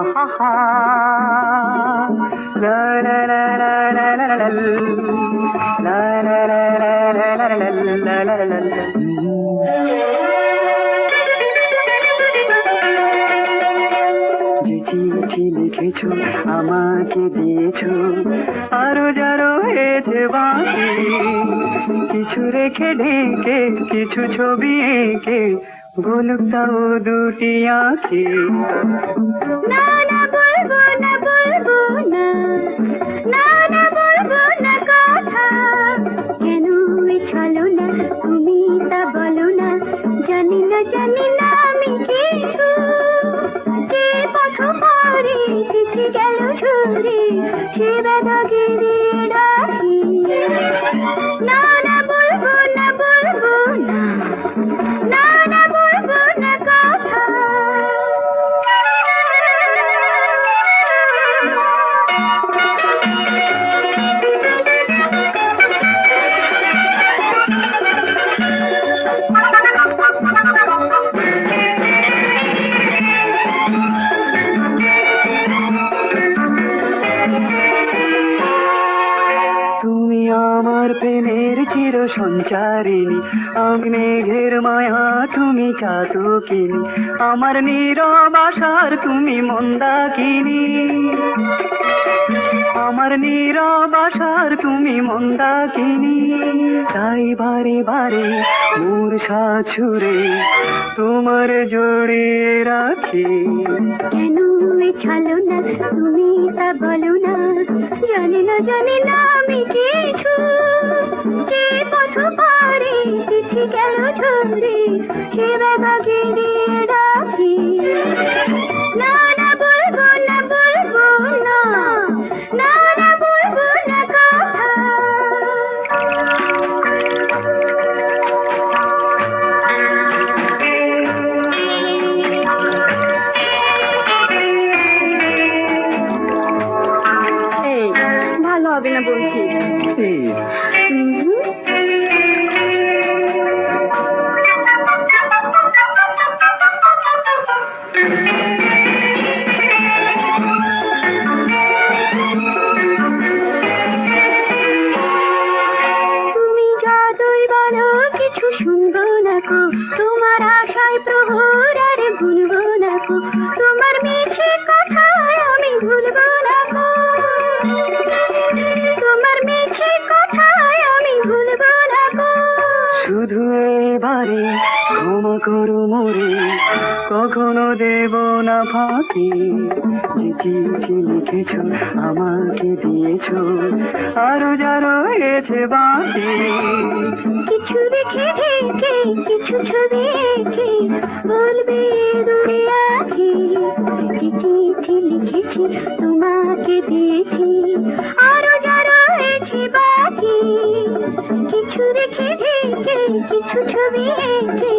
আহা লা লা লা লা লা লা লা লা লা লা লা লা লা লা লা। যে চিঠি লিখেছো আমাকে দিয়েছো আরো যারো হয়েছে বাকি, কিছু রেখে ঢেকে কিছু ছবি এঁকে বলুক তাও দুটি আঁখি। না না বলবো না বলবো না, না না বলবো না কথা। কেন ছলো না তুমি তা বলো না, জানি না আমি কিছু। যে পথ পারে চিঠি গেল ছুরি, সে ব্যথা গিরে ডাকি। না না বলবো না বলবো না, না না বলবো না কথা। তুমি আমার প্রেমের চির সঞ্চারিণী, আমি মেঘের মায়া তুমি চাতকিনী, আমার নীরব আশার তুমি মন্দাকিনী, আমার নীরব আশার তুমি মন্দাকিনী। তাই বারে বারে মূর্ছা ছুড়ে তোমার জড়িয়ে রাখি। কেন ছলো না তুমি তা বলো না, জানি না আমি কিছু। যে পথ পারে চিঠি গেল ঝরে, সে ব্যথা গিরে ডাকি। না না বলবো না বলবো না, না না বলবো না কথা। এই ভালো হবে না বলছি। তুমি যতই বলো কিছু শুনবো না কো, তোমার আশায় প্রহর আর ভুলবো না কো, তোমার মিছে কথায় আমি ভুলবো না কো, তোমার মিছে কথায় আমি ভুলবো না কো। শুধু এবারে ক্ষমা করো মোরে, কখনো দেব না ফাঁকি। যে চিঠি লিখেছো আমাকে দিয়েছো আরো যারো হয়েছে বাকি। কিছু রেখে ঢেকে কিছু ছবি এঁকে বলবে দুই আঁখি। যে চিঠি লিখেছি তোমাকে দিয়েছি আরো যারা হয়েছে বাকি। কিছু রেখে ঢেকে কিছু ছবি এঁকে